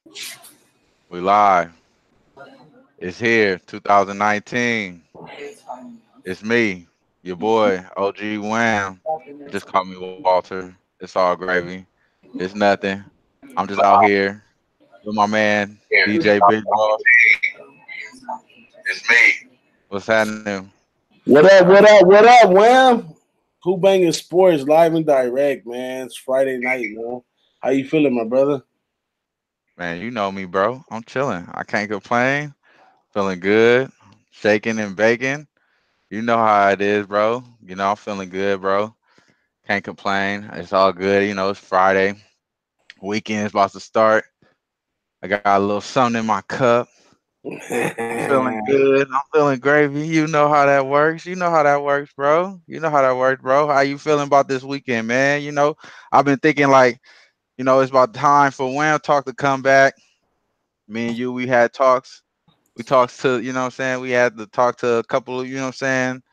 We live. It's here, 2019. It's me, your boy, OG Wham. Just call me Walter. It's all gravy. It's nothing. I'm just out here with my man, DJ Big Boss. It's me. What's happening? What up? What up? What up, Wham? Who-Bangin Sports live and direct, man. It's Friday night, man. How you feeling, my brother? Man, you know me, bro. I'm chilling. I can't complain. Feeling good. Shaking and baking. You know how it is, bro. I'm feeling good, bro. Can't complain. It's all good. It's Friday. Weekend's about to start. I got a little something in my cup. I'm feeling good. I'm feeling gravy. You know how that works. You know how that works, bro. You know how that works, bro. How you feeling about this weekend, man? I've been thinking like, it's about time for Wham Talk to come back. Me and you, we had talks. We talked to, what I'm saying? We had to talk to a couple of, what I'm saying,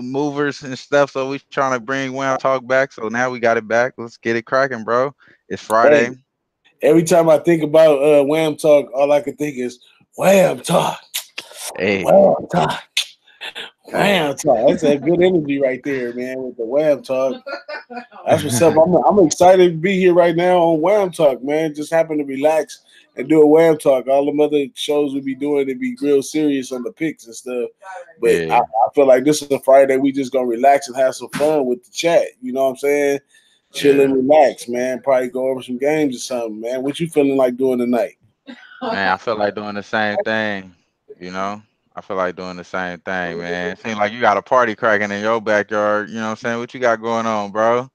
movers and stuff. So we trying to bring Wham Talk back. So now we got it back. Let's get it cracking, bro. It's Friday. Hey, every time I think about Wham Talk, all I can think is Wham Talk, Hey, Wham Talk, hey. Wham Talk. That's a good energy right there, man, with the Wham Talk. That's what's up. I'm excited to be here right now on Wham Talk, man. Just happen to relax and do a Wham Talk. All the other shows we be doing, they be real serious on the picks and stuff. But I, Yeah. I feel like this is a Friday. We just gonna relax and have some fun with the chat. You know what I'm saying? Chill Yeah. and relax, man. Probably go over some games or something, man. What you feeling like doing tonight? Man, I feel like doing the same thing, you know? I feel like doing the same thing, man. It seems like you got a party cracking in your backyard, you know what I'm saying? What you got going on, bro?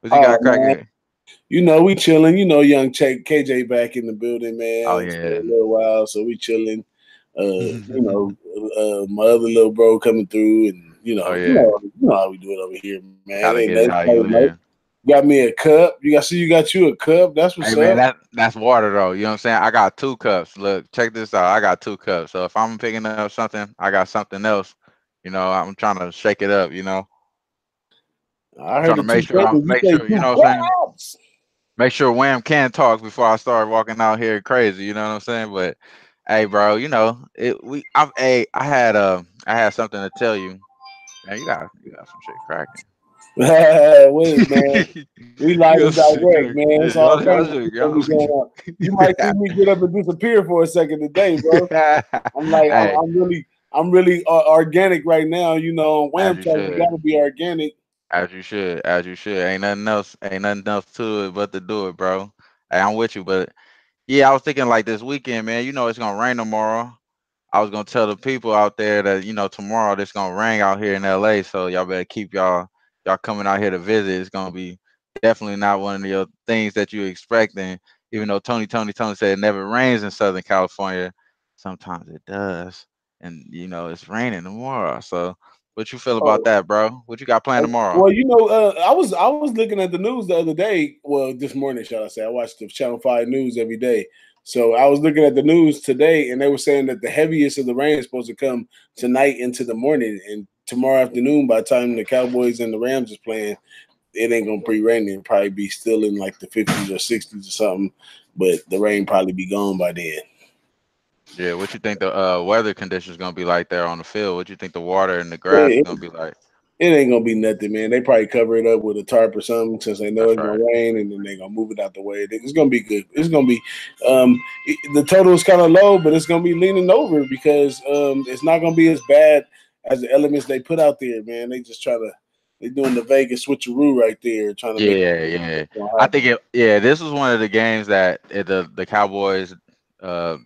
What you Oh got man, cracking? we chilling. Young KJ back in the building, Oh man, for yeah. a little while, so we chilling. My other little bro coming through, and Oh yeah. how we do it over here, man. Ain't Gotta nothing get it how exciting, you no. live. Got me a cup. You got you a cup. That's what's Hey man, up. that's water though. You know what I'm saying? I got two cups. Look, check this out. I got two cups. So if I'm picking up something, I got something else. I'm trying to shake it up, I trying heard to the two make sure papers. I'm You make say sure, you two know what I'm saying? cups. Make sure Wham can talk before I start walking out here crazy. You know what I'm saying? But hey, bro, I had something to tell you. Man, you got some shit cracking. Wait, man. We You live got and some shit direct, cracking. man. Yeah, It's all y'all kinds of shit, shit gonna be y'all. going on. You might see me get up and disappear for a second today, bro. I'm like, I'm, Hey, I'm really organic right now. On as Wham you Talk, you should. gotta be organic. As you should. Ain't nothing else to it but to do it, bro. Hey, I'm with you, but yeah, I was thinking like this weekend, man. It's gonna rain tomorrow. I was gonna tell the people out there that tomorrow it's gonna rain out here in LA, so y'all better keep y'all coming out here to visit. It's gonna be definitely not one of your things that you expecting. Even though Tony said it never rains in Southern California, sometimes it does, and it's raining tomorrow. So, what you feel about Oh, that, bro? What you got planned tomorrow? well, I was looking at the news the other day. Well, this morning, shall I say? I watch the Channel 5 news every day. So I was looking at the news today, and they were saying that the heaviest of the rain is supposed to come tonight into the morning, and tomorrow afternoon. By the time the Cowboys and the Rams is playing, it ain't gonna be raining. It'll probably be still in like the 50s or 60s or something, but the rain probably be gone by then. Yeah, what you think the weather conditions gonna be like there on the field? What you think the water and the grass is It, gonna be like? it ain't gonna be nothing, man. They probably cover it up with a tarp or something since they know That's it's gonna right. rain, and then they gonna move it out the way. It's gonna be good. It's gonna be the total is kind of low, but it's gonna be leaning over because it's not gonna be as bad as the elements they put out there, man. They doing the Vegas switcheroo right there, trying to make it Yeah, yeah. gonna I think happen. it. Yeah, this was one of the games that the Cowboys, uh,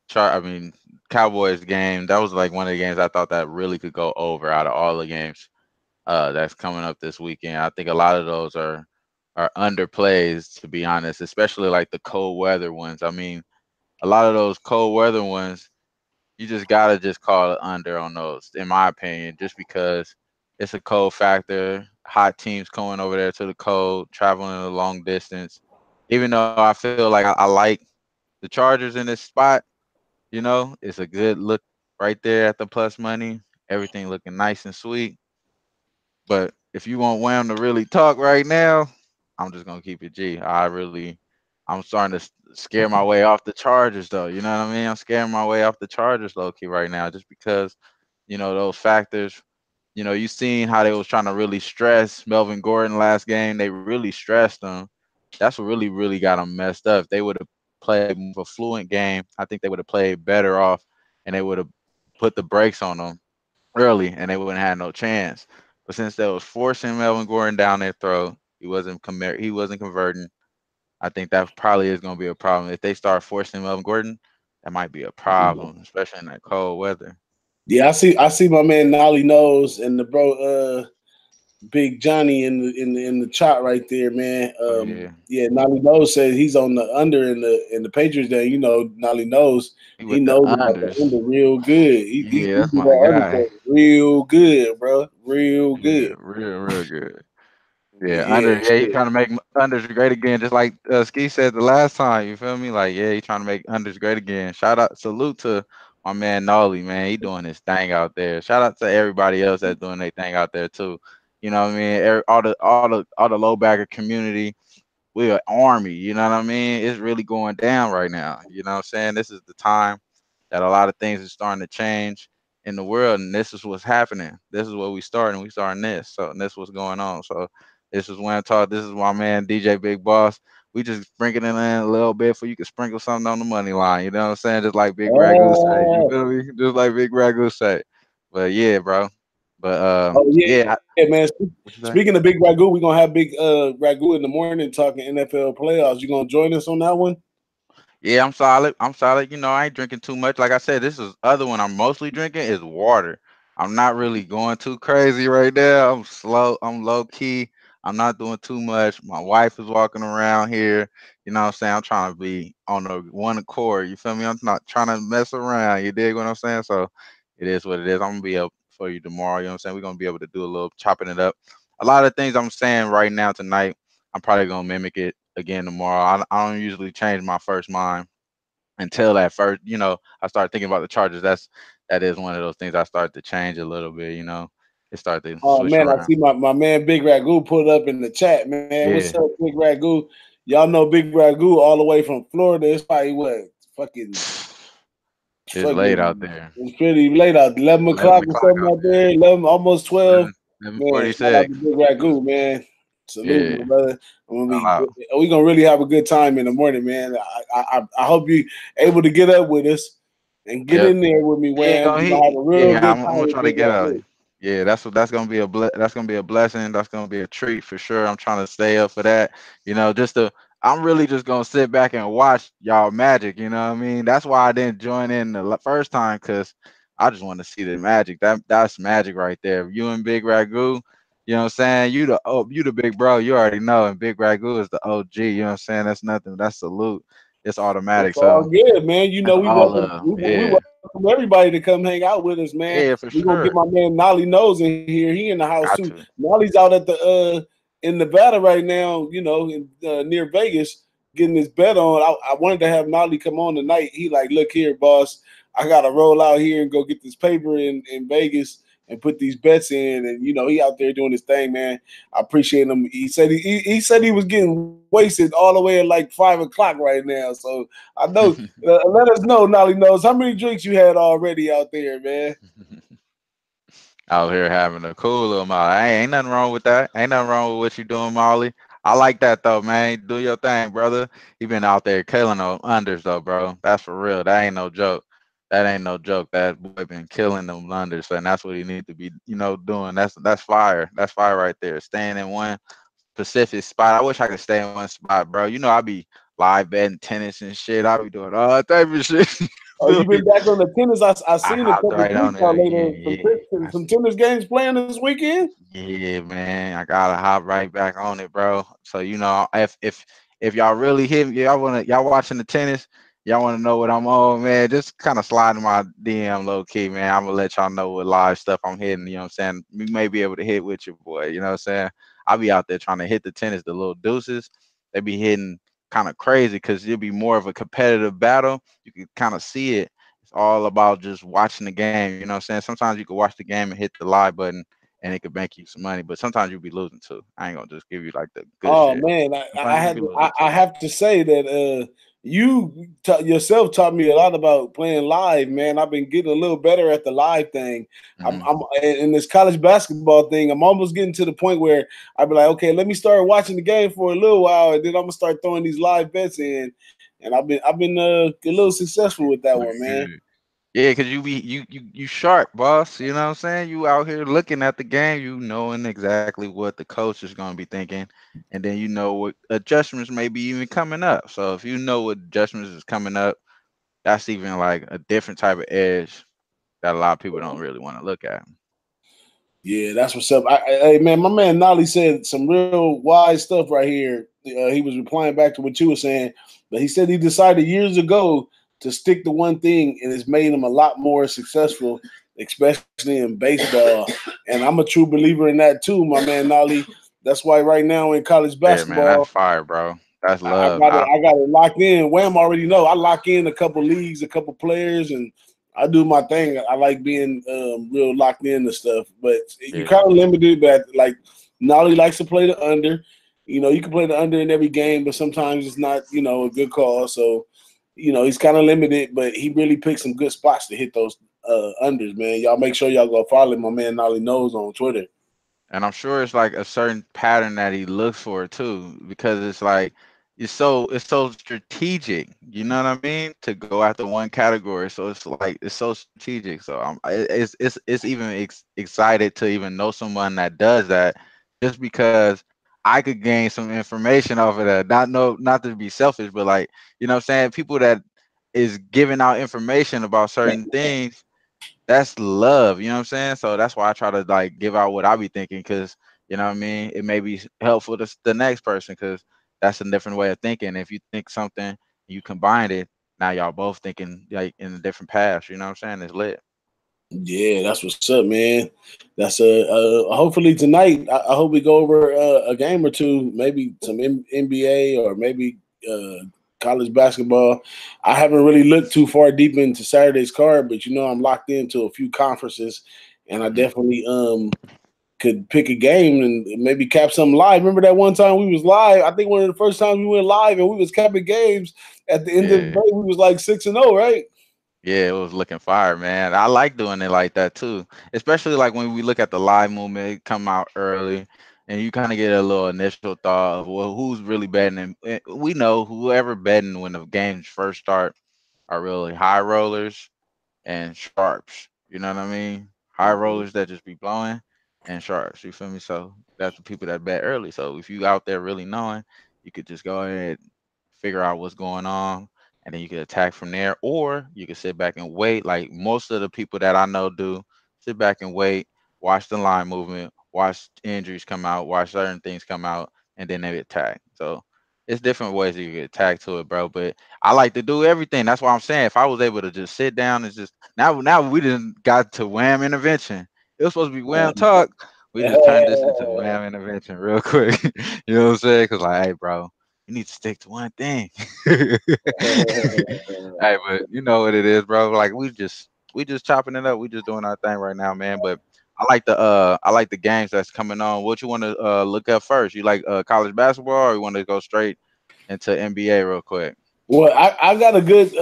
chart. I mean, Cowboys game. That was like one of the games I thought that really could go over out of all the games. That's coming up this weekend. I think a lot of those are underplays, to be honest. Especially like the cold weather ones. I mean, a lot of those cold weather ones, you just gotta just call it under on those, in my opinion, just because it's a cold factor. Hot teams going over there to the cold, traveling a long distance. Even though I feel like I like the Chargers in this spot, it's a good look right there at the plus money. Everything looking nice and sweet. But if you want Wham to really talk right now, I'm just gonna keep it G. I really I'm starting to scare my way off the Chargers, though. You know what I mean? I'm scaring my way off the Chargers, low key, right now, just because those factors. You seen how they was trying to really stress Melvin Gordon last game. They really stressed him. That's what really got them messed up. If they would have played more of a fluent game, I think they would have played better off, and they would have put the brakes on them early, and they wouldn't have no chance. But since they was forcing Melvin Gordon down their throat, he wasn't converting. I think that probably is going to be a problem. If they start forcing Melvin Gordon, that might be a problem, especially in that cold weather. Yeah, I see my man Nolly Nose and the bro Big Johnny in the chat right there, man. Oh yeah, Yeah, Nolly Nose says he's on the under in the Patriots day. Nolly Nose, he he with the knows about the unders. under real good. He Yeah, he that's do my that under guy. thing real good, bro. Real Yeah, good. real good. Yeah, Yeah, under. Yeah, he shit. trying to make unders great again, just like Ski said the last time. You feel me? Like, yeah, he trying to make unders great again. Shout out, salute to my man Nolly, man. He doing his thing out there. Shout out to everybody else that's doing their thing out there too. You know what I mean? All the low backer community. We're an army. You know what I mean? It's really going down right now. You know what I'm saying? This is the time that a lot of things are starting to change in the world, and this is what's happening. This is what we starting. We starting this. So and this what's going on. So this is when I talk. This is my man DJ Big Boss. We just sprinkling in a little bit for you can sprinkle something on the money line. You know what I'm saying? Just like Big Ragu say. You Uh, feel me? Just like Big Ragu say. But yeah, bro. But oh yeah, yeah. yeah, man. What you say? Speaking of Big Ragu, we're gonna have Big Ragu in the morning talking NFL playoffs. You gonna join us on that one? Yeah, I'm solid. I'm solid. I ain't drinking too much. Like I said, this is other one I'm mostly drinking is water. I'm not really going too crazy right now. I'm slow. I'm low key. I'm not doing too much. My wife is walking around here. You know what I'm saying? I'm trying to be on the one accord. You feel me? I'm not trying to mess around. You dig what I'm saying? So it is what it is. I'm gonna be up for you tomorrow. You know what I'm saying? We're gonna be able to do a little chopping it up. A lot of things I'm saying right now tonight, I'm probably gonna mimic it again tomorrow. I don't usually change my first mind until that first, I start thinking about the Chargers. That is one of those things I start to change a little bit. It start to Oh switch man, I around. see my man Big Ragu put up in the chat, man. What's Yeah, up, Big Ragu? Y'all know Big Ragu all the way from Florida. It's probably what fucking it's late out fucking there. it's pretty late out, 11 o'clock 11 or o'clock something out out there. there, 11, almost 12. 11, Man, shout out 11:46. to Big Ragu, man. Salute, my Yeah, brother. I'm gonna shout be out. we gonna really have a good time in the morning, man. I hope you able to get up with us and get Yep. in there with me, Yeah, man. We're gonna have a real yeah. good I'm time gonna with try to Big get out. Ragu. Yeah, that's gonna be that's gonna be a blessing. That's gonna be a treat for sure. I'm trying to stay up for that. Just to I'm really just gonna sit back and watch y'all magic. You know what I mean? That's why I didn't join in the first time because I just want to see the magic. That's magic right there. You and Big Ragu. You know what I'm saying? You the big bro. You already know, and Big Ragu is the OG. You know what I'm saying? That's nothing. That's salute. It's It's automatic. all So good, man. that's We all welcome love. we Yeah, welcome everybody to come hang out with us, man. yeah, for We're gonna get sure. my man Nolly Nose in here. He in the house too. Got you. Nolly's out at the in Nevada right now, near Vegas, getting his bet on. I wanted to have Nolly come on tonight. He like, look here, boss. I gotta roll out here and go get this paper in Vegas and put these bets in. And he out there doing his thing, man. I appreciate him. He said he said he was getting wasted all the way at like 5 o'clock right now. So I know. Let us know, Nolly knows how many drinks you had already out there, man. Out here having a cool little Molly. Ain't nothing wrong with that. Ain't nothing wrong with what you doing, Molly. I like that though, man. Do your thing, brother. You been out there killing them unders though, bro. That's for real. That ain't no joke. That ain't no joke. That boy been killing them unders, and that's what he need to be, doing. That's fire. That's fire right there. Staying in one specific spot. I wish I could stay in one spot, bro. I be live betting tennis and shit. I be doing all type of shit. Oh, Feel you been me? back on the tennis? I I seen a hopped couple of right on tweets there out later. again. Yeah. Some tennis games playing this weekend. Yeah, man, I gotta hop right back on it, bro. So if y'all really hit me, y'all watching the tennis, y'all wanna know what I'm on, man. Just kind of slide in my DM low key, man. I'm gonna let y'all know what live stuff I'm hitting. You know what I'm saying? We may be able to hit with your boy. You know what I'm saying? I'll be out there trying to hit the tennis, the little deuces. They be hitting kind of crazy because it'll be more of a competitive battle. You can kind of see it. It's all about just watching the game. You know what I'm saying? Sometimes you can watch the game and hit the live button and it could make you some money. But sometimes you be losing too. I ain't gonna just give you like the good Oh shit. man, Sometimes you be losing I too. have to say that yourself taught me a lot about playing live, man. I've been getting a little better at the live thing. Hmm. I'm in this college basketball thing. I'm almost getting to the point where I'd be like, okay, let me start watching the game for a little while, and then I'm gonna start throwing these live bets in. And I've been a little successful with that Look one, man. good. Yeah, cause you be you sharp, boss. You know what I'm saying? You out here looking at the game, you knowing exactly what the coach is gonna be thinking, and then you know what adjustments may be even coming up. So if you know what adjustments is coming up, that's even like a different type of edge that a lot of people don't really want to look at. Yeah, that's what's up. Hey, man, my man Nolly said some real wise stuff right here. He was replying back to what you were saying, but he said he decided years ago to stick to one thing, and it's made him a lot more successful, especially in baseball. And I'm a true believer in that too, my man Nolly. That's why right now in college Yeah, man, that's basketball, fire, bro. That's I love. got it. I got it locked in. Wham already know. I lock in a couple leagues, a couple players, and I do my thing. I like being real locked in and stuff. But you Yeah, kind of limited. But like Nolly likes to play the under. You know, you can play the under in every game, but sometimes it's not. You know, a good call. So you know, he's kind of limited, but he really picked some good spots to hit those unders. Man, y'all make sure y'all go follow my man Nolly Knows on Twitter. and I'm sure it's like a certain pattern that he looks for too, because it's like it's so strategic. You know what I mean? To go after one category, so it's like it's so strategic. So it's even excited to even know someone that does that, just because I could gain some information off of that. Not to be selfish, but like you know what I'm saying. People that is giving out information about certain things, that's love, you know what I'm saying? So that's why I try to like give out what I be thinking, because you know what I mean. It may be helpful to the next person, because that's a different way of thinking. If you think something, you combine it. Now y'all both thinking like in a different paths. You know what I'm saying? It's lit. Yeah, that's what's up, man. That's hopefully tonight. I hope we go over a game or two, maybe some NBA or maybe college basketball. I haven't really looked too far deep into Saturday's card, but you know I'm locked into a few conferences, and I Hmm. definitely could pick a game and maybe cap something live. Remember that one time we was live? I think one of the first times we went live and we was capping games. At the end of the Yeah. day, we was like 6-0, right? Yeah, it was looking fire, man. I like doing it like that too. Especially like when we look at the live movement, it come out early, and you kind of get a little initial thought of, well, who's really betting. And we know whoever betting when the games first start are really high rollers and sharps. You know what I mean? High rollers that just be blowing, and sharps. You feel me? So that's the people that bet early. So if you out there really knowing, you could just go ahead, figure out what's going on, and then you could attack from there, or you could sit back and wait. Like most of the people that I know do, sit back and wait, watch the line movement, watch injuries come out, watch certain things come out, and then they attack. So it's different ways you get attack to it, bro. But I like to do everything. That's why I'm saying if I was able to just sit down and just now we didn't got to wham intervention. It was supposed to be wham talk. We just turned this into wham intervention real quick. You know what I'm saying? Cause like, hey, bro, you need to stick to one thing. Hey, but you know what it is, bro. Like we just chopping it up. We just doing our thing right now, man. But I like the games that's coming on. What you want to look up first? You like college basketball, or you want to go straight into NBA real quick? Well, I got a good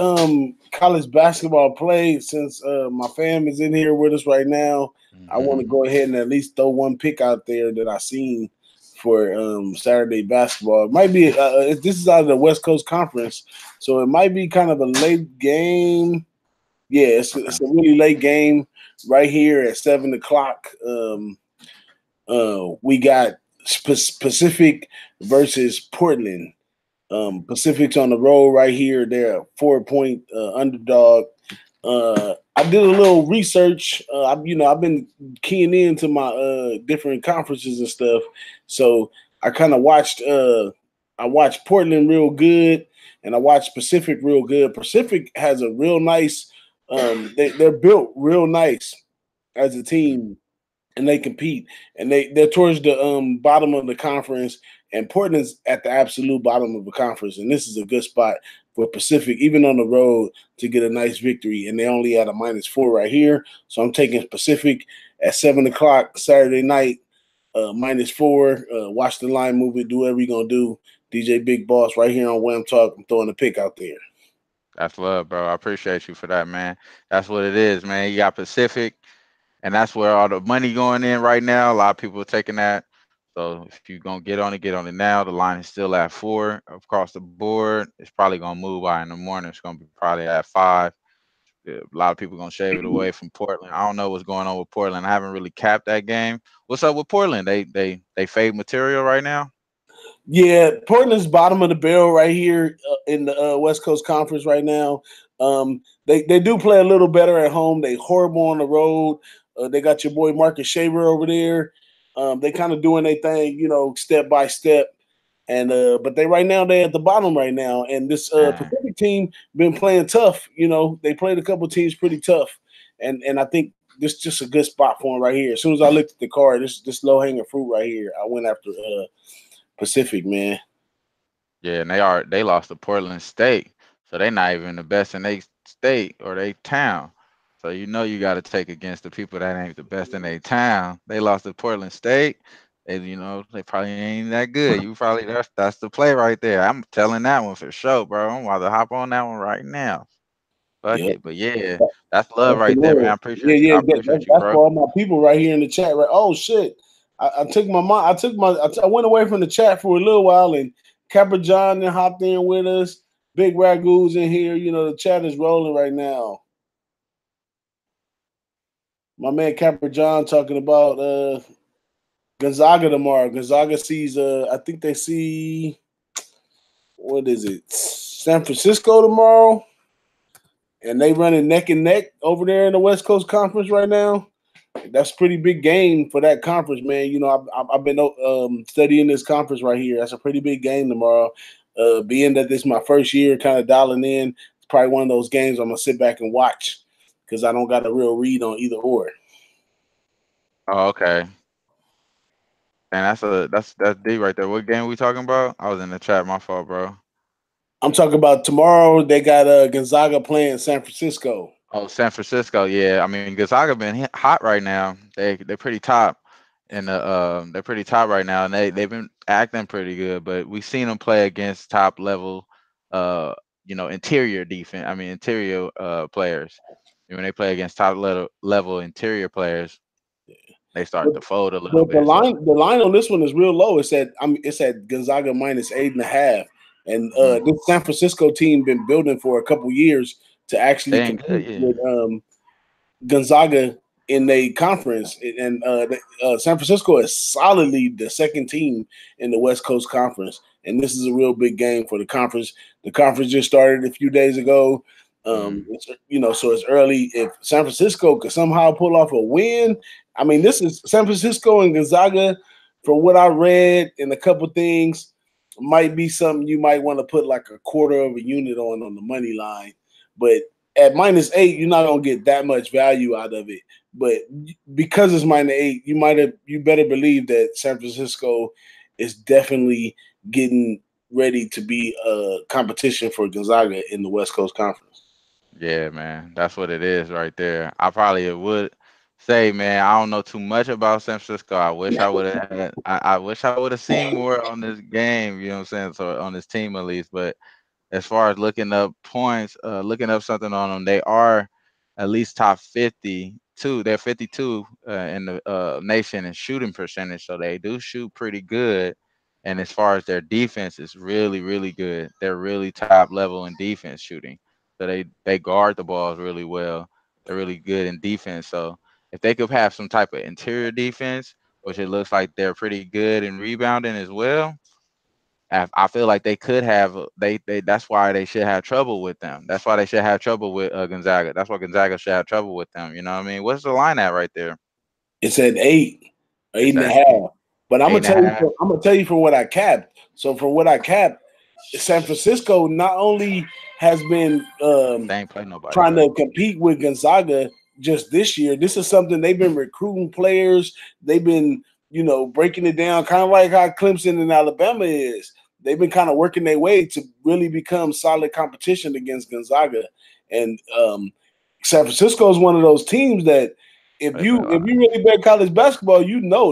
college basketball play since my fam is in here with us right now. I want to Hmm. go ahead and at least throw one pick out there that I seen for Saturday basketball. It might be this is out of the West Coast Conference, so it might be kind of a late game. Yeah, Okay. it's a really late game right here at 7 o'clock. We got Pacific versus Portland. Pacific's on the road right here. They're a 4-point underdog. I did a little research. I've been keying into my different conferences and stuff. So I kind of watched. I watched Portland real good, and I watched Pacific real good. Pacific has a real nice. They're built real nice as a Hmm. team, and they compete, and they're towards the bottom of the conference, and Portland's at the absolute bottom of the conference, and this is a good spot for Pacific, even on the road, to get a nice victory. And they only at a -4 right here, so I'm taking Pacific at 7 o'clock Saturday night, -4. Watch the line move it, do whatever you're gonna do. DJ Big Boss right here on Wham Talk. I'm throwing a pick out there. That's love, bro. I appreciate you for that, man. That's what it is, man. You got Pacific, and that's where all the money going in right now. A lot of people are taking that. So if you're gonna get on it now. The line is still at 4 across the board. It's probably gonna move by in the morning. It's gonna be probably at 5. Yeah, a lot of people gonna shave it away from Portland. I don't know what's going on with Portland. I haven't really capped that game. What's up with Portland? They fade material right now. Yeah, Portland's bottom of the barrel right here in the West Coast Conference right now. They do play a little better at home. They horrible on the road. They got your boy Marcus Shaver over there. They kind of doing their thing, step by step. And but right now they're at the bottom right now. And this Man, Pacific team been playing tough. They played a couple teams pretty tough. And I think this is just a good spot for them right here. As soon as I looked at the card, this low hanging fruit right here, I went after Pacific, man. yeah, and they lost to Portland State, so they not even the best in their state or their town. So you got to take against the people that ain't the best in their town. They lost to Portland State. They probably ain't that good. You probably that's the play right there. I'm telling that one for sure, bro. I'm about to hop on that one right now. Fuck Yep. it, but yeah, that's love That's the right there, man. word. I Yeah, appreciate you. yeah. I appreciate you, That's bro. for all my people right here in the chat. Right? Oh shit! I took my mind. I went away from the chat for a little while, and Capper John then hopped in with us. Big Ragu's in here. The chat is rolling right now. My man Capper John talking about Gonzaga tomorrow. Gonzaga sees I think they see, what is it? San Francisco tomorrow. And they running neck and neck over there in the West Coast Conference right now. That's a pretty big game for that conference, man. I've been studying this conference right here. That's a pretty big game tomorrow. Being that this is my first year kind of dialing in, it's probably one of those games I'm going to sit back and watch because I don't got a real read on either or. Oh, okay. And that's D right there. What game we talking about? I was in the chat. My fault, bro. I'm talking about tomorrow. They got Gonzaga playing San Francisco. Oh, San Francisco. Yeah, I mean Gonzaga been hot right now. They're pretty top, and they're pretty top right now, and they've been acting pretty good. But we've seen them play against top level, interior defense. I mean interior players. And when they play against top level interior players, they start to fold a little The bit. So line on this one is real low. It's at Gonzaga -8.5, and mhm, this San Francisco team been building for a couple years to actually they ain't good. compete Yeah. with Gonzaga in a conference, and San Francisco is solidly the second team in the West Coast Conference, and this is a real big game for the conference. The conference just started a few days ago. Mm. So it's early. If San Francisco could somehow pull off a win, I mean, this is San Francisco and Gonzaga. From what I read and a couple things, might be something you might want to put like a quarter of a unit on the money line, but at -8, you're not gonna get that much value out of it. But because it's -8, you better believe that San Francisco is definitely getting ready to be a competition for Gonzaga in the West Coast Conference. Yeah, man, that's what it is right there. I probably would say, man, I don't know too much about San Francisco. I wish I would have had. I wish I would have seen more on this game. You know what I'm saying? So on this team at least, but as far as looking up points, looking up something on them, they are at least top 52. They're 52 in the nation in shooting percentage, so they do shoot pretty good. And as far as their defense is really, really good. They're really top level in defense shooting. So they guard the balls really well. They're really good in defense. So if they could have some type of interior defense, which it looks like they're pretty good in rebounding as well, I feel like they could have they that's why they should have trouble with them. That's why they should have trouble with Gonzaga. That's why Gonzaga should have trouble with them. You know what I mean? What's the line at right there? It's at 8, It's eight and a at half. But I'm eight gonna and a tell you, half. I'm gonna tell you from what I capped. So from what I capped, San Francisco not only has been They ain't play nobody, trying right? to compete with Gonzaga just this year. This is something they've been recruiting players. They've been, breaking it down, kind of like how Clemson and Alabama is. They've been kind of working their way to really become solid competition against Gonzaga. And San Francisco is one of those teams that if you really bet college basketball,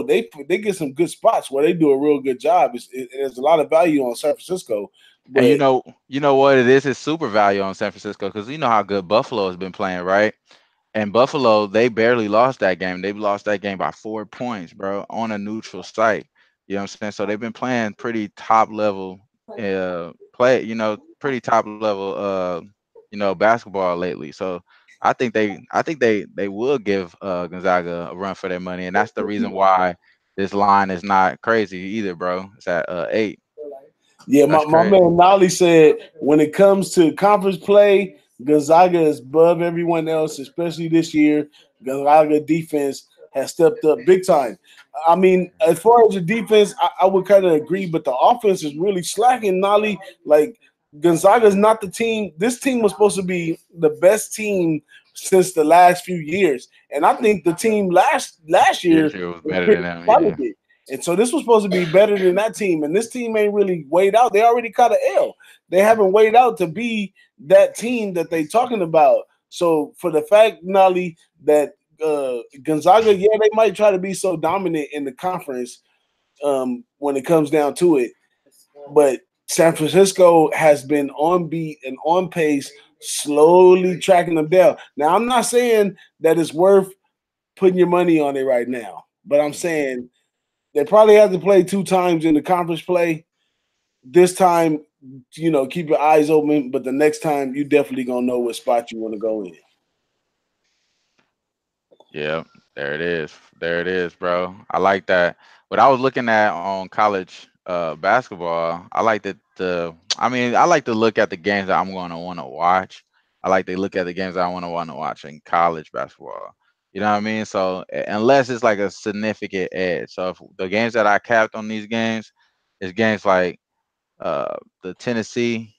they get some good spots where they do a real good job. There's a lot of value on San Francisco. And But you know what it is? It's super value on San Francisco because you know how good Buffalo has been playing, right? And Buffalo, they barely lost that game. They lost that game by 4 points, bro, on a neutral site. You know what I'm saying? So they've been playing pretty top level pretty top level basketball lately. So I think they will give Gonzaga a run for their money. And that's the reason why this line is not crazy either, bro. It's at 8. yeah, That's my crazy. man Nolly said when it comes to conference play, Gonzaga is above everyone else, especially this year. Gonzaga defense has stepped up big time. I mean, as far as the defense, I would kind of agree, but the offense is really slacking, Nolly. Like Gonzaga is not the team. This team was supposed to be the best team since the last few years, and I think the team last Yeah, year sure it was was better than pretty them. Yeah. talented. And so this was supposed to be better than that team, and this team ain't really weighed out. They already caught an L. They haven't weighed out to be that team that they talking about. So for the fact, Nolly, that Gonzaga, yeah, they might try to be so dominant in the conference when it comes down to it, but San Francisco has been on beat and on pace, slowly tracking them down. Now, I'm not saying that it's worth putting your money on it right now, but I'm Mhm. saying they probably have to play 2 times in the conference play. This time, keep your eyes open, but the next time you definitely gonna know what spot you want to go in. Yeah, there it is. There it is, bro. I like that. What I was looking at on college basketball, I like I like to look at the games that I'm going to want to watch. I like to look at the games that I want to watch in college basketball. You know what I mean? So unless it's like a significant edge. So if the games that I capped on these games is games like uh the Tennessee,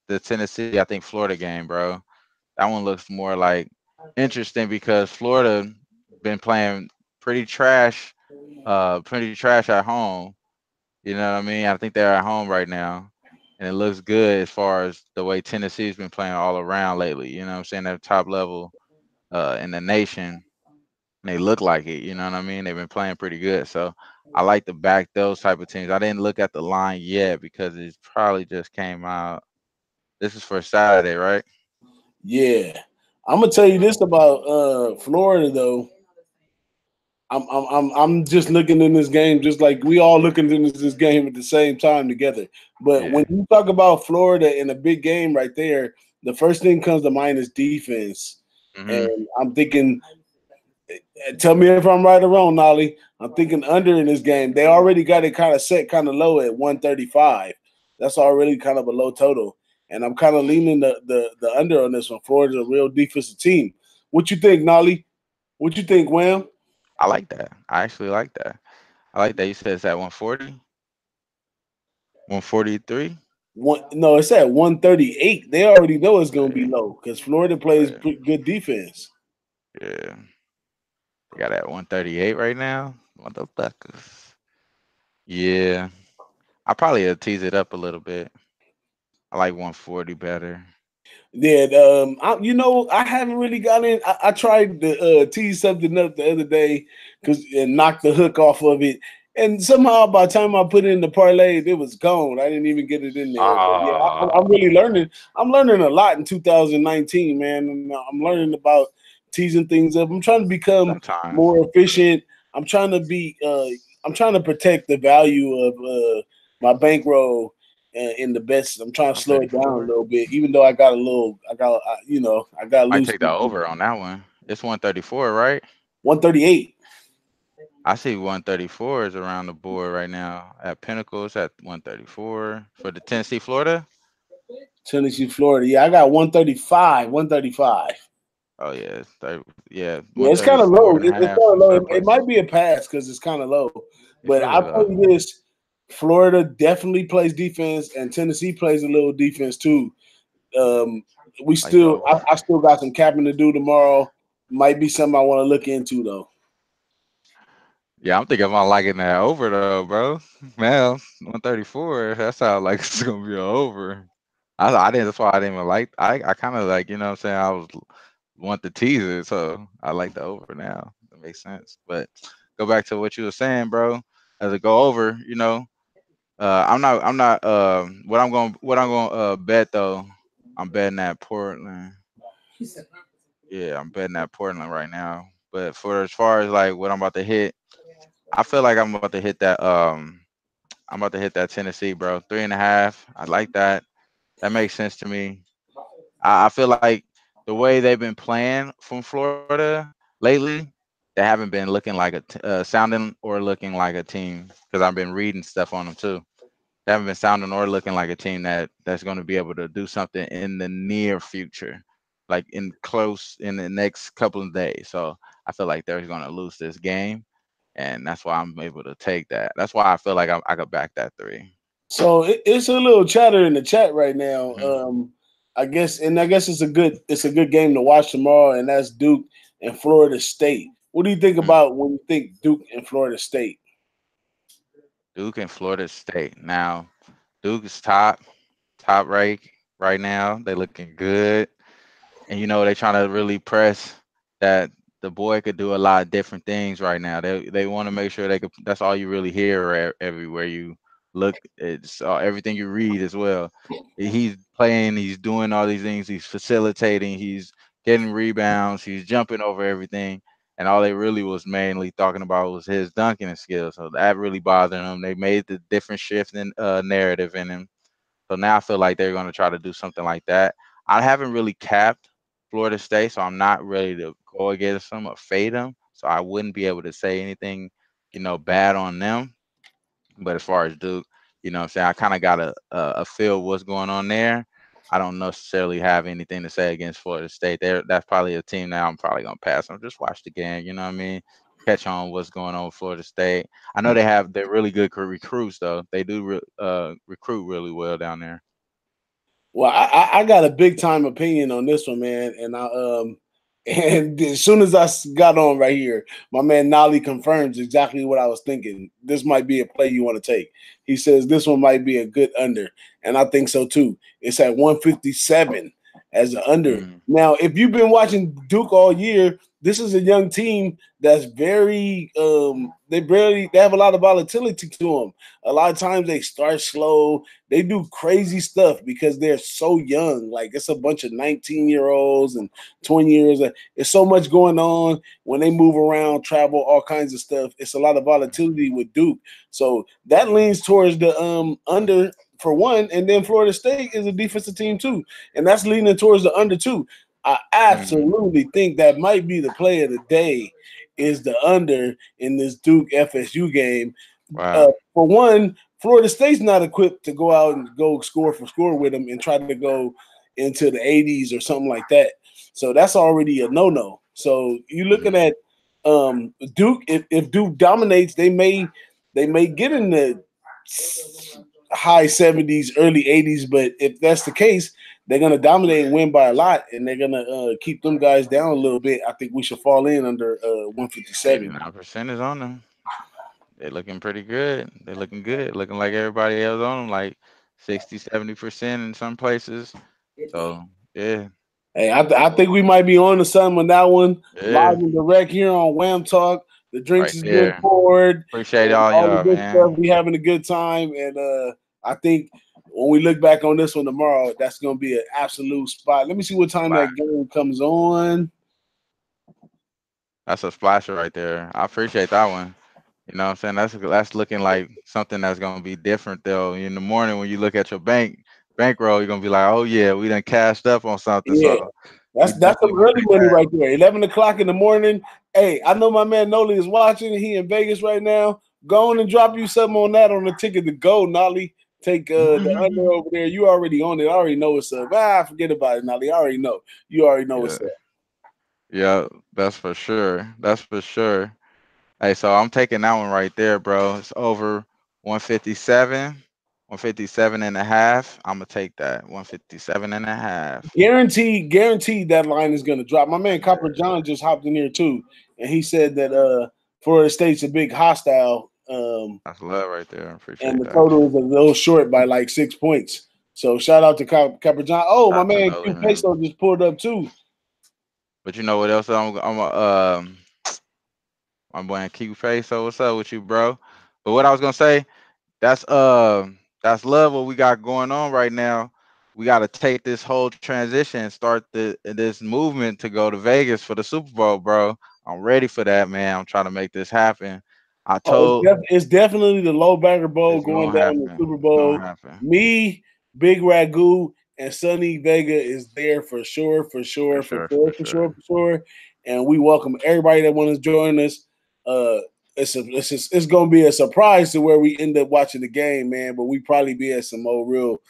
I think Florida game, bro. That one looks more like interesting because Florida been playing pretty trash, pretty trash at home. You know what I mean? I think they're at home right now, and it looks good as far as the way Tennessee's been playing all around lately. You know what I'm saying? They're top level in the nation. And they look like it. You know what I mean? They've been playing pretty good. So I like to back those type of teams. I didn't look at the line yet because it probably just came out. This is for Saturday, right? Yeah, I'm gonna tell you this about Florida though. I'm just looking in this game, just like we all looking in this game at the same time together. But when Yeah. you talk about Florida in a big game right there, the first thing comes to mind is defense. Hmm. And I'm thinking, tell me if I'm right or wrong, Nolly. I'm thinking under in this game. They already got it kind of set kind of low at 135. That's already kind of a low total. And I'm kind of leaning the under on this one. Florida's a real defensive team. What you think, Nolly? What you think, Wham? I like that. I actually like that. I like that. You said it's at 140, 143. No, it's at 138. They already know it's going to be Yeah, low because Florida plays yeah, good defense. yeah. They got at 138 right now. Motherfuckers. Yeah. I probably tease it up a little bit. I like 140 better. Yeah, I haven't really got in. I tried to tease something up the other day and knock the hook off of it, and somehow by the time I put it in the parlay, it was gone. I didn't even get it in there. But yeah, I'm really Ah, learning. I'm learning a lot in 2019, man. And I'm learning about teasing things up. I'm trying to become sometimes. more efficient. I'm trying to be. I'm trying to protect the value of my bankroll in the best. I'm trying to slow it down a 134. little bit, even though I got a little, I got Might loose. take the over on that one. It's 134, right? 138. I see 134 is around the board right now. At Pinnacle, it's at 134 for the Tennessee, Florida. Tennessee, Florida. Yeah, I got 135. 135. Oh yeah, yeah, Yeah, it's kind of 134 low. and a It's half kind of low. It surplus. might be a pass because it's kind of low. It's But really I'll low. tell you this: Florida definitely plays defense, and Tennessee plays a little defense too. Um, Like both. I still got some capping to do tomorrow. Might be something I want to look into though. Yeah, I'm thinking about liking that over though, bro. Man, 134. That sounds like it's gonna be an over. I didn't. That's why I didn't even like. I kind of like. You know what I'm saying. Want the teaser, so I like the over now. That makes sense. But go back to what you were saying, bro. As it go over, what I'm going bet though. I'm betting at Portland. Yeah, I'm betting at Portland right now. But for as far as like what I'm about to hit, I feel like I'm about to hit that. I'm about to hit that Tennessee, bro. 3.5. I like that. That makes sense to me. I feel like the way they've been playing from Florida lately, they haven't been looking like sounding or looking like a team because I've been reading stuff on them too. They haven't been sounding or looking like a team that's going to be able to do something in the near future, like in the next couple of days. So I feel like they're going to lose this game, and that's why I'm able to take that. That's why I feel like I could back that three. So it's a little chatter in the chat right now. Mhm. I guess it's a good game to watch tomorrow, and that's Duke and Florida State. What do you think Mm. about when you think Duke and Florida State? Duke and Florida State. Now, Duke is top right now. They looking good. And they trying to really press that the boy could do a lot of different things right now. They want to make sure they could. That's all you really hear everywhere you look. It's everything you read as well. He's playing. He's doing all these things. He's facilitating. He's getting rebounds. He's jumping over everything. And all they really was mainly talking about was his dunking skills. So that really bothered him. They made the different shift in narrative in him. So now I feel like they're going to try to do something like that. I haven't really capped Florida State, so I'm not ready to go against them or fade them. So I wouldn't be able to say anything, bad on them. But as far as Duke, what I'm saying, I kind of got a feel what's going on there. I don't necessarily have anything to say against Florida State. That's probably a team that I'm probably gonna pass on. Just watch the game, you know what I mean? Catch on what's going on with Florida State. I know they're really good recruits though. They do recruit really well down there. Well, I got a big time opinion on this one, man, and and as soon as got on right here, my man Nolly confirms exactly what I was thinking. This might be a play you want to take. He says this one might be a good under, and I think so too. It's at 157 as an under. Mm, Now, if you've been watching Duke all year, this is a young team that's very they have a lot of volatility to them. A lot of times they start slow, they do crazy stuff because they're so young. Like it's a bunch of 19-year-olds and 20 years. There's so much going on when they move around, travel, all kinds of stuff. It's a lot of volatility with Duke. So that leans towards the under for one, and then Florida State is a defensive team too, and that's leaning towards the under too. I mm, absolutely think that might be the play of the day is the under in this Duke FSU game. wow. For one, Florida State's not equipped to go out and go score for score with them and try to go into the 80s or something like that. So that's already a no-no. So you're looking Mm, at Duke. If Duke dominates, they may get in the high 70s, early 80s. But if that's the case, they're gonna dominate and win by a lot, and they're gonna keep them guys down a little bit. I think we should fall in under 157. 89% is on them. They're looking pretty good. They're looking good. Looking like everybody else on them, like 60, 70% in some places. So yeah, Hey, I think we might be on to something with that one. yeah, Live and direct here on Wham Talk. The drinks right is getting there. poured Appreciate and all all the y'all, good stuff. man. We having a good time, and I think when we look back on this one tomorrow, that's going to be an absolute spot. Let me see what time Splash. that game comes on. That's a splasher right there. I appreciate that one. You know what I'm saying? That's looking like something that's gonna be different though. In the morning when you look at your bankroll, you're gonna be like, oh yeah, we done cashed up on something. Yeah, So we that's some definitely gonna early take money that. right there. 11 o'clock in the morning. Hey, I know my man Noli is watching. He in Vegas right now. Go on and drop you something on that on the ticket to go, Nolly. Take the under over there. You already on it. I already know what's up. Forget about it, Nolly. I already know. You already know Yeah, what's up. yeah, that's for sure. That's for sure. Hey, so I'm taking that one right there, bro. It's over 157, 157 and a half. I'm gonna take that 157 and a half. Guaranteed that line is gonna drop. My man Copper John just hopped in here too, and he said that Florida State's a big hostile. That's love right there. I And appreciate the that. total is a little short by like 6 points. So shout out to Copper John. Oh, my man Definitely, Q man. Peso just pulled up too. But you know what else? My boy Q Face. So what's up with you, bro? But what I was gonna say, that's that's love what we got going on right now. We got to take this whole transition and start this movement to go to Vegas for the Super Bowl, bro. I'm ready for that, man. I'm trying to make this happen. I Oh, told it's definitely the low bagger bowl it's going gonna down in the happen. Super It's gonna Bowl. happen Me, Big Ragu, and Sonny Vega is there for sure, for for sure, for sure, sure, for for sure, sure. for sure. And we welcome everybody that wants to join us. It's gonna be a surprise to where we end up watching the game, man. But we probably be at some old real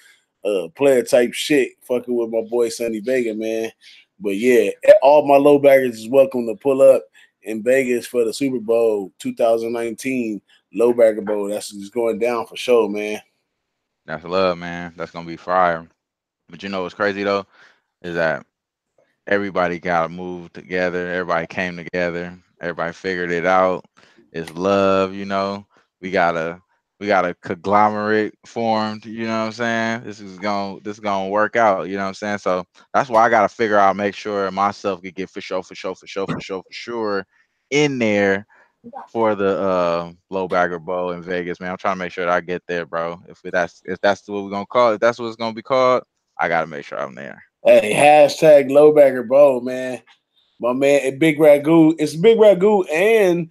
player type shit, fucking with my boy Sonny Vega, man. But yeah, all my low baggers is welcome to pull up in Vegas for the Super Bowl 2019 low bagger bowl. That's just going down for sure, man. That's love, man. That's gonna be fire. But you know what's crazy though is that everybody got to move together. Everybody came together. Everybody figured it out. It's love, you know. We got a we got a conglomerate formed. You know what I'm saying? This is gonna work out. You know what I'm saying? So that's why I gotta figure out, make sure myself could get for sure in there for the low bagger bowl in Vegas, man. I'm trying to make sure that I get there, bro. If that's what we're gonna call it, that's what it's gonna be called. I gotta make sure I'm there. Hey, hashtag low bagger bowl, man. My man, Big Ragu. It's Big Ragu and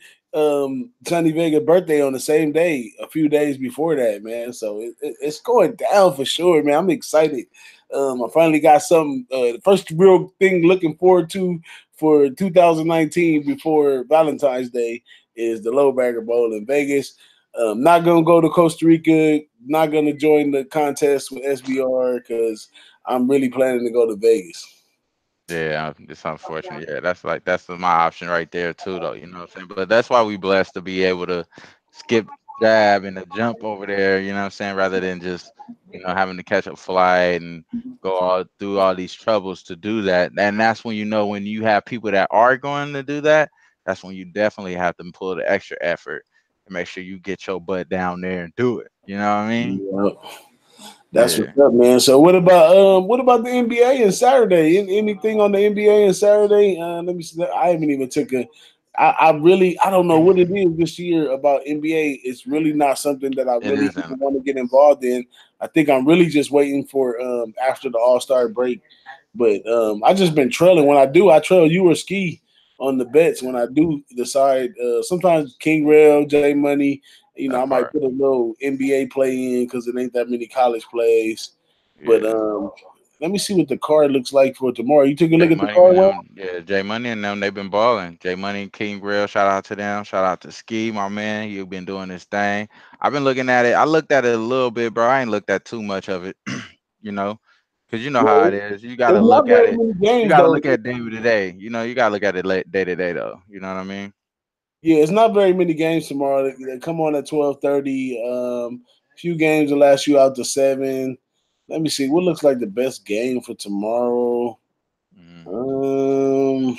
Sonny Vega birthday on the same day, a few days before that, man. So it's going down for sure, man. I'm excited. I finally got something. The first real thing looking forward to for 2019 before Valentine's Day is the Low Bagger Bowl in Vegas. Not gonna go to Costa Rica. Not gonna join the contest with SBR because I'm really planning to go to Vegas. Yeah, it's unfortunate. Yeah, that's my option right there too, though. You know what I'm saying? But that's why we blessed to be able to skip jab and to jump over there. You know what I'm saying? Rather than just having to catch a flight and go all through all these troubles to do that. And that's when when you have people that are going to do that. That's when you definitely have to pull the extra effort and make sure you get your butt down there and do it. You know what I mean? Yeah. That's what's Yeah. up, man. So what about the NBA and Saturday? Anything on the NBA and Saturday? Let me see. I haven't even took a. I don't know what it is this year about NBA. It's really not something that I It really isn't. want to get involved in. I think I'm really just waiting for after the All Star break. But I just been trailing. When I do, I trail you or ski on the bets. When I do decide, sometimes King Rail, J Money. I That might part. put a little NBA play in because it ain't that many college plays. But Yeah. let me see what the card looks like for tomorrow. You took a Jay look at the Money card, and well? them, yeah, Jay Money and them, they've been balling. Jay Money, King Grill, shout out to them. Shout out to Ski, my man. You've been doing this thing. I've been looking at it. I looked at it a little bit, bro. I ain't looked at too much of it, you know, because you know how Yeah, it is. You got to it's not look at very it. many You games got to though. look at day to day. You got to look at it day to day, though. You know what I mean? Yeah, it's not very many games tomorrow. They come on at 12:30. Few games will last you out to 7. Let me see what looks like the best game for tomorrow. Mhm. Um,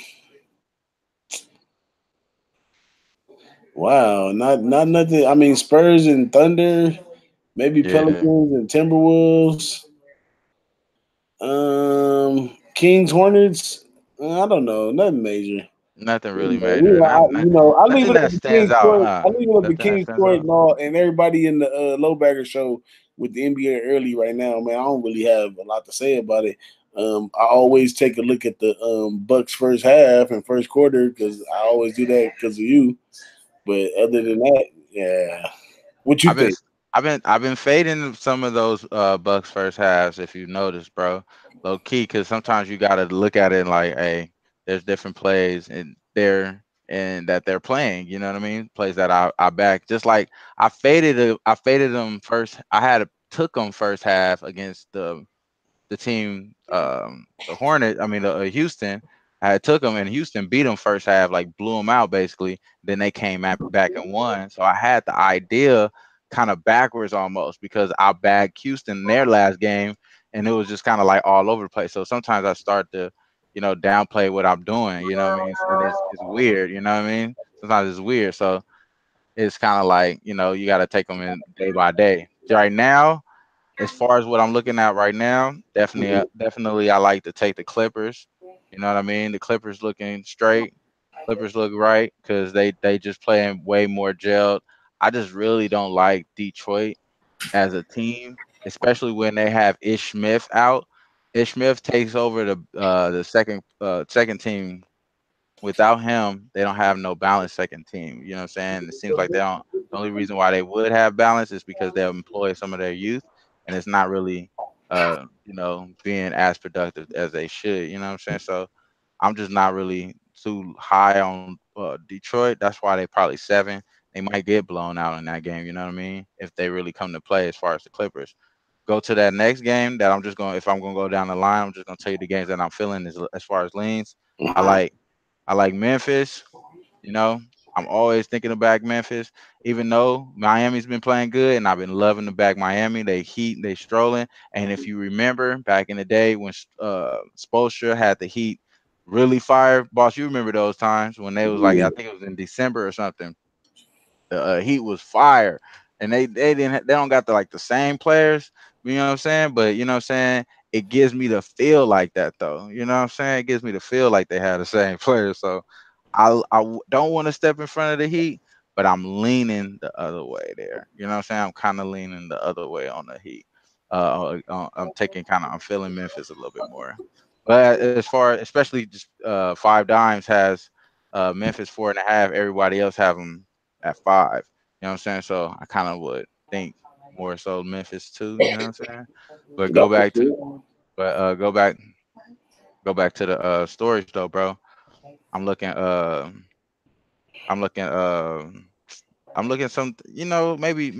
wow, not nothing. I mean, Spurs and Thunder, maybe Yeah, Pelicans and Timberwolves. Kings Hornets. I don't know, nothing major. nothing You really know, major. I leave Nothing it up that to stands King's out, Court. huh? I leave it up to Nothing that King's stands Court out. and all, and everybody in the Lowbagger show with the NBA early right now. Man, I don't really have a lot to say about it. I always take a look at the Bucks first half and first quarter because I always do that because of you. But other than that, yeah. What you I've been think? I've been fading some of those Bucks first halves, if you noticed, bro. Low key, because sometimes you gotta look at it like, hey, there's different plays and that they're playing. You know what I mean? Plays that I back. Just like I faded them first. Took them first half against the team, the Hornet. I mean, Houston. I took them and Houston beat them first half, like blew them out basically. Then they came back and won. So I had the idea kind of backwards almost because I bagged Houston in their last game, and it was just kind of like all over the place. So sometimes I start to, downplay what I'm doing. You know what I mean? And it's weird. You know what I mean? Sometimes it's weird. So it's kind of like, you got to take them in day by day. Right now, as far as what I'm looking at right now, definitely I like to take the Clippers. You know what I mean? The Clippers looking straight. Clippers look right because they just playing way more gelled. I just really don't like Detroit as a team, especially when they have Ish Smith out. Ish Smith takes over the second team. Without him, they don't have no balanced second team. You know what I'm saying? It seems like they don't. The only reason why they would have balance is because they'll employ some of their youth, and it's not really, being as productive as they should. You know what I'm saying? So I'm just not really too high on Detroit. That's why they probably seven. They might get blown out in that game. You know what I mean? If they really come to play, as far as the Clippers go to that next game, that I'm just going. If I'm going to go down the line, I'm just going to tell you the games that I'm feeling as far as leans. I like I like Memphis. You know, I'm always thinking about Memphis, even though Miami's been playing good, and I've been loving the back Miami. They heat, they strolling. And if you remember back in the day when Spoelstra had the Heat really fire, boss, you remember those times when they was like, I think it was in December or something. The Heat was fire, and they don't got the same players. You know what I'm saying? But you know what I'm saying. It gives me the feel like that though. You know what I'm saying? It gives me the feel like they have the same players. So don't want to step in front of the Heat, but I'm leaning the other way there. You know what I'm saying? I'm kind of leaning the other way on the Heat. I'm feeling Memphis a little bit more. But as far, especially just Five Dimes has Memphis 4.5. Everybody else have them at 5. You know what I'm saying? So I kind of would think more so Memphis too. You know what I'm saying? But go back to but go back to the storage though, bro. I'm looking I'm looking I'm looking some, maybe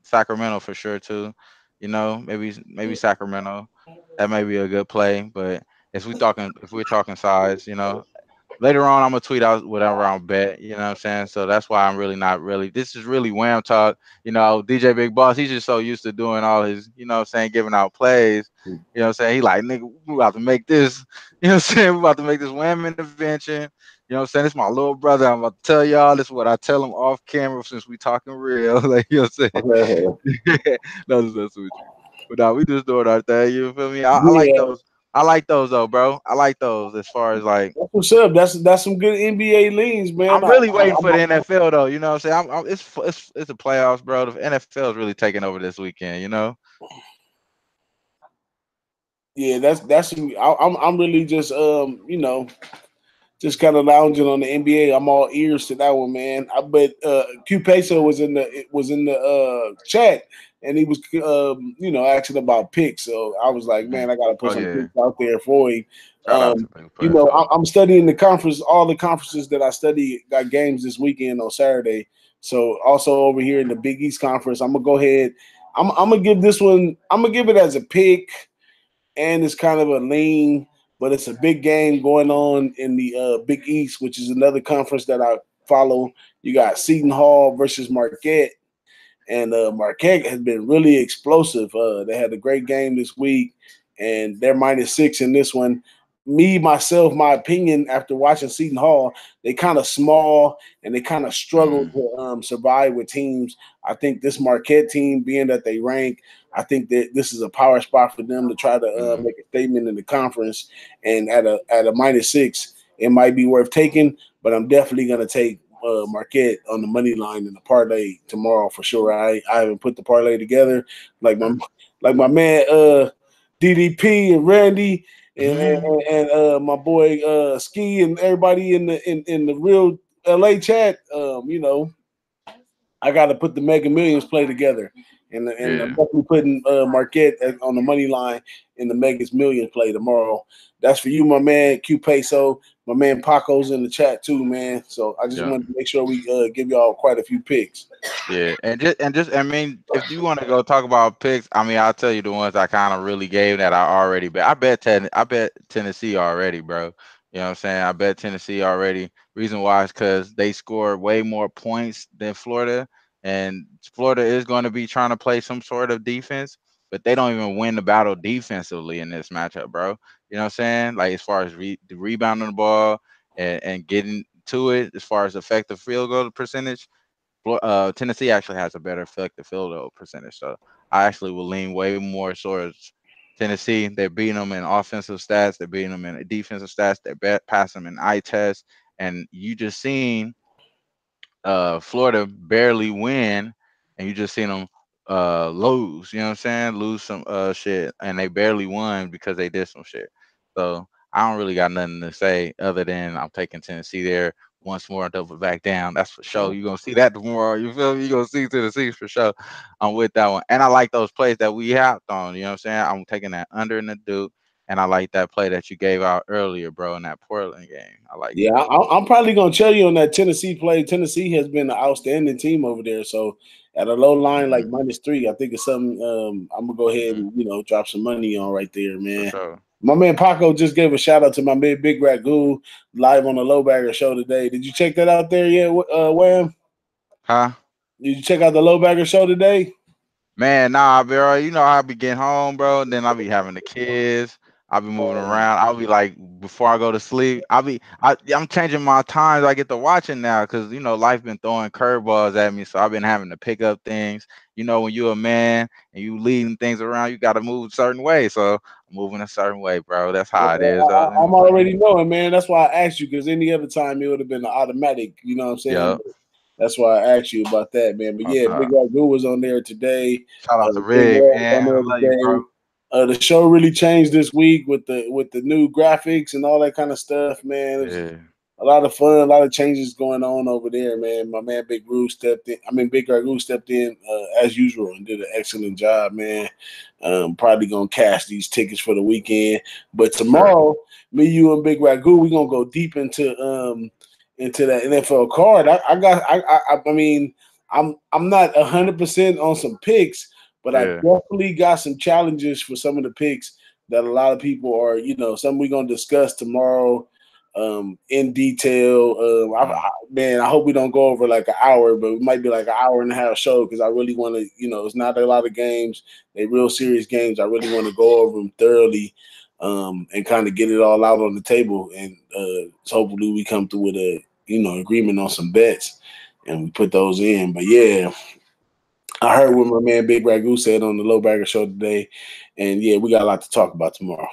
Sacramento for sure too. Maybe Sacramento. That may be a good play, but if we're talking size, later on I'm gonna tweet out whatever I'm bet, you know what I'm saying? So that's why I'm really not really, this is really wham talk. DJ Big Boss, he's just so used to doing all his, what I'm saying, giving out plays. You know what I'm saying? He like, nigga, we about to make this, you know what I'm saying? We about to make this wham intervention. You know what I'm saying? It's my little brother. I'm about to tell y'all this is what I tell him off camera since we talking real. Like, you know what I'm saying? That's with you. But now we just doing our thing, you feel me? I like Yeah, those. I like those though, bro. I like those as far as like that's what's up. That's some good NBA leans, man. I'm really waiting for the NFL though. You know what I'm saying? It's the playoffs, bro. The NFL is really taking over this weekend. You know? Yeah, I'm really just just kind of lounging on the NBA. I'm all ears to that one, man. But Q Peso was in the chat, and he was asking about picks. So I was like, Mhm. man, I got to put Oh some yeah. picks out there for him. Shout out to Um, Big Plato. I'm studying the conference. All the conferences that I study got games this weekend on Saturday. So also over here in the Big East Conference, I'm gonna go ahead. I'm gonna give this one. I'm gonna give it as a pick, and it's kind of a lean, but it's a big game going on in the Big East, which is another conference that I follow. You got Seton Hall versus Marquette, and Marquette has been really explosive. They had a great game this week, and they're -6 in this one. Me, myself, my opinion after watching Seton Hall, they kind of small and they kind of struggle Mm, to survive with teams. I think this Marquette team, being that they rank, I think that this is a power spot for them to try to mm, make a statement in the conference. And at a -6, it might be worth taking, but I'm definitely going to take Marquette on the money line in the parlay tomorrow for sure. I haven't put the parlay together like my okay. like my man DDP and Randy and Mhm. my boy Ski and everybody in the real LA chat. I got to put the Mega Millions play together. And I'm Yeah. definitely putting Marquette on the money line in the Megas Millions play tomorrow. That's for you, my man Q Peso. My man Paco's in the chat too, man. So I just Yeah. wanted to make sure we give y'all quite a few picks. Yeah, and just I mean, if you want to go talk about picks, I mean, I'll tell you the ones I kind of really gave that I already bet. I bet Tennessee already, bro. You know what I'm saying? I bet Tennessee already. Reason why is because they score way more points than Florida, and Florida is going to be trying to play some sort of defense, but they don't even win the battle defensively in this matchup, bro. You know what I'm saying? Like as far as the rebound on the ball, and getting to it as far as effective field goal percentage, Tennessee actually has a better effective field goal percentage. So I actually will lean way more towards Tennessee. They're beating them in offensive stats. They're beating them in defensive stats. They're passing them in eye test. And you just seen Florida barely win, and you just seen them lose. You know what I'm saying? Lose some shit, and they barely won because they did some shit. So I don't really got nothing to say other than I'm taking Tennessee there once more and double back down. That's for sure. You're gonna see that tomorrow. You feel me? You're gonna see Tennessee for sure. I'm with that one, and I like those plays that we hopped on. You know what I'm saying? I'm taking that under in the Duke. And I like that play that you gave out earlier, bro, in that Portland game. I like Yeah, that. I'm probably gonna tell you on that Tennessee play. Tennessee has been an outstanding team over there. So at a low line like Hmm. -3, I think it's something. I'm gonna go ahead Hmm. and drop some money on right there, For man. sure. My man Paco just gave a shout out to my man Big Ragu live on the Low Bagger show today. Did you check that out there yet, Wham? Huh? Did you check out the Low Bagger show today? Man, nah, bro. You know I be getting home, bro. Then I be having the kids. I be moving around. I'll be like before I go to sleep. I'm changing my times. I get to watching now because life been throwing curveballs at me. So I've been having to pick up things. When you're a man and you leading things around, you got to move a certain way. So I'm moving a certain way, bro. That's how it is. I'm already knowing, man. That's why I asked you because any other time it would have been an automatic. You know what I'm saying? Yep. That's why I asked you about that, man. But On yeah, Big top. Ragu was on there today. Shout out to Big Rig, Red was on man. there I love you, bro. today. The show really changed this week with the new graphics and all that kind of stuff, man. It was Yeah. a lot of fun, a lot of changes going on over there, man. My man Big Roo stepped in. I mean, Big Ragu stepped in as usual and did an excellent job, man. Probably gonna cash these tickets for the weekend, but For sure. tomorrow, me, you, and Big Ragu, we gonna go deep into that NFL card. I mean, I'm not 100% on some picks, but I Yeah. definitely got some challenges for some of the picks that a lot of people are, some we're gonna discuss tomorrow in detail. Mm. Man, I hope we don't go over like an hour, but it might be like an hour and a half show because I really want to, it's not a lot of games. They real serious games. I really want to go over them thoroughly and kind of get it all out on the table. And so hopefully we come through with a, agreement on some bets and we put those in. But yeah, I heard what my man Big Ragu said on the Low Bagger show today. And yeah, we got a lot to talk about tomorrow.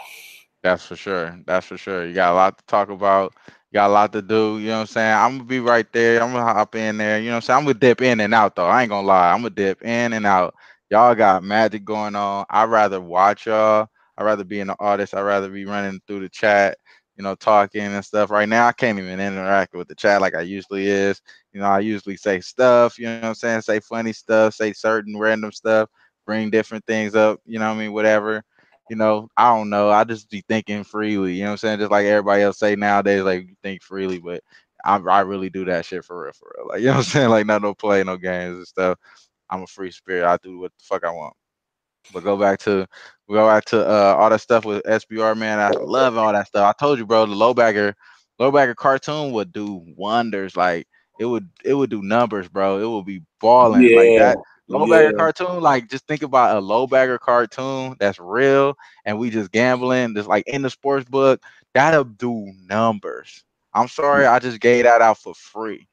That's for sure. That's for sure. You got a lot to talk about. You got a lot to do. You know what I'm saying? I'm gonna be right there. I'm gonna hop in there. You know what I'm saying? I'm gonna dip in and out though. I ain't gonna lie. I'm gonna dip in and out. Y'all got magic going on. I'd rather watch y'all. I'd rather be in the artist. I'd rather be running through the chat, talking and stuff. Right now, I can't even interact with the chat like I usually is. I usually say stuff, you know what I'm saying? Say funny stuff, say certain random stuff, bring different things up, what I mean? Whatever. I don't know. I just be thinking freely. You know what I'm saying? Just like everybody else say nowadays, like you think freely, but I really do that shit for real, for real. Like you know what I'm saying? Like not no play, no games and stuff. I'm a free spirit. I do what the fuck I want. But go back to all that stuff with SBR, man. I love all that stuff. I told you, bro, the low bagger cartoon would do wonders. Like it would do numbers, bro. It would be balling. Like Yeah, that low bagger yeah, cartoon, like just think about a low bagger cartoon that's real and we just gambling, just like in the sports book, that'll do numbers. I'm sorry, I just gave that out for free.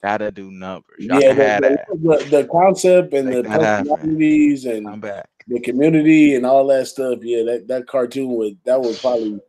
That'll do numbers. Y'all yeah. can have that. The concept and Make the that happen. personalities and I'm back. the community and all that stuff. Yeah, that cartoon would probably.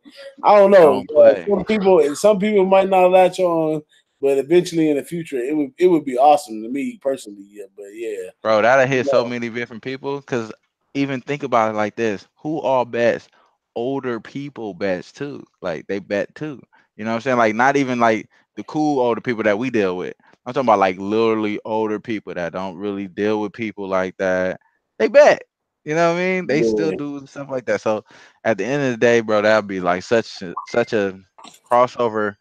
I don't know. Don't play. Some people might not latch on, but eventually in the future it would be awesome to me personally. Yeah, but yeah, Bro, that'll hit so no, many different people. Cause even think about it like this: who all bets? Older people bets too. Like they bet too. You know what I'm saying? Like not even like the cool older people that we deal with. I'm talking about like literally older people that don't really deal with people like that. They bet. You know what I mean? They still yeah, do stuff like that. So at the end of the day, bro, that'd be like such a crossover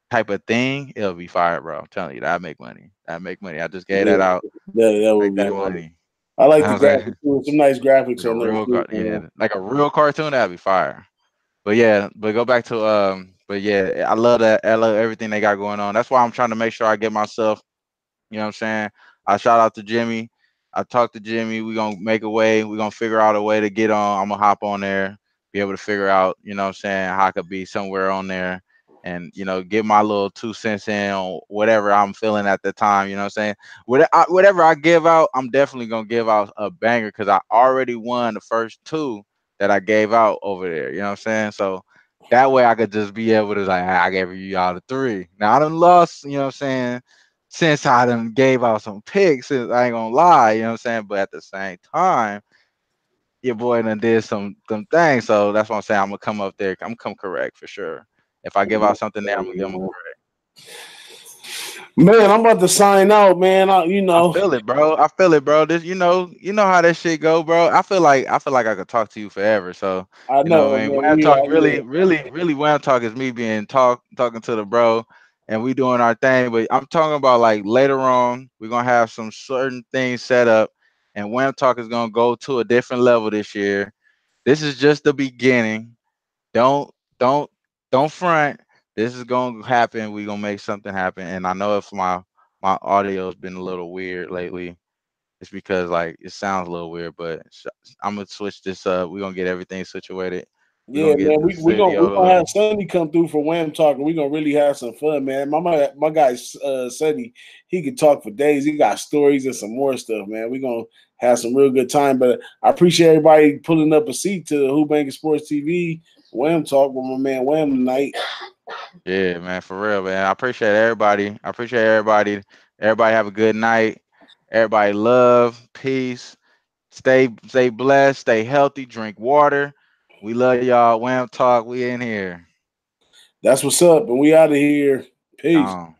type of thing. It'll be fire, bro. I'm telling you, that make money. That make money. I just gave yeah. that out. That would Make be that hard. money. I You like know the what I'm saying? graphics too. Some nice graphics Like a on there real too. yeah, like a real cartoon, that'd be fire. But yeah, but go back to but yeah, I love that. I love everything they got going on. That's why I'm trying to make sure I get myself, you know what I'm saying? I shout out to Jimmy. I talked to Jimmy. We're gonna make a way. We're gonna figure out a way to get on. I'm gonna hop on there, be able to figure out, you know what I'm saying, how I could be somewhere on there and give my little 2 cents in on whatever I'm feeling at the time. You know what I'm saying? Whatever I give out, I'm definitely gonna give out a banger because I already won the first two that I gave out over there. You know what I'm saying? So that way I could just be able to like, I gave you all the three. Now I done lost. You know what I'm saying? Since I done gave out some picks, I ain't gonna lie. You know what I'm saying? But at the same time, your boy done did some things. So that's what I'm saying. I'm gonna come up there. I'm gonna come correct for sure. If I give out something there, I'm gonna give them correct. Man, I'm about to sign out, man. I feel it, bro. I feel it, bro. This, you know how that shit go, bro. I feel like I could talk to you forever. So, I what know, I mean, man. Wham We talk had, really, yeah, really, really. Wham talk is me being talking to the bro, and we doing our thing. But I'm talking about like later on, we're gonna have some certain things set up, and Wham talk is gonna go to a different level this year. This is just the beginning. Don't don't don't front. This is gonna happen. We gonna make something happen. And I know if my audio's been a little weird lately, it's because like it sounds a little weird. But I'm gonna switch this up. We're gonna get everything situated. We're yeah, gonna get man. the We studio. gonna have Sonny come through for Wham Talk, and we gonna really have some fun, man. My guy Sonny, he could talk for days. He got stories and some more stuff, man. We gonna have some real good time. But I appreciate everybody pulling up a seat to Who-Bangin Sports TV Wham Talk with my man Wham tonight. Yeah, man, for real, man. I appreciate everybody. I appreciate everybody. Everybody have a good night. Everybody love, peace. Stay blessed, stay healthy, drink water. We love y'all. Wham talk. We in here. That's what's up, and we out of here. Peace. Gone.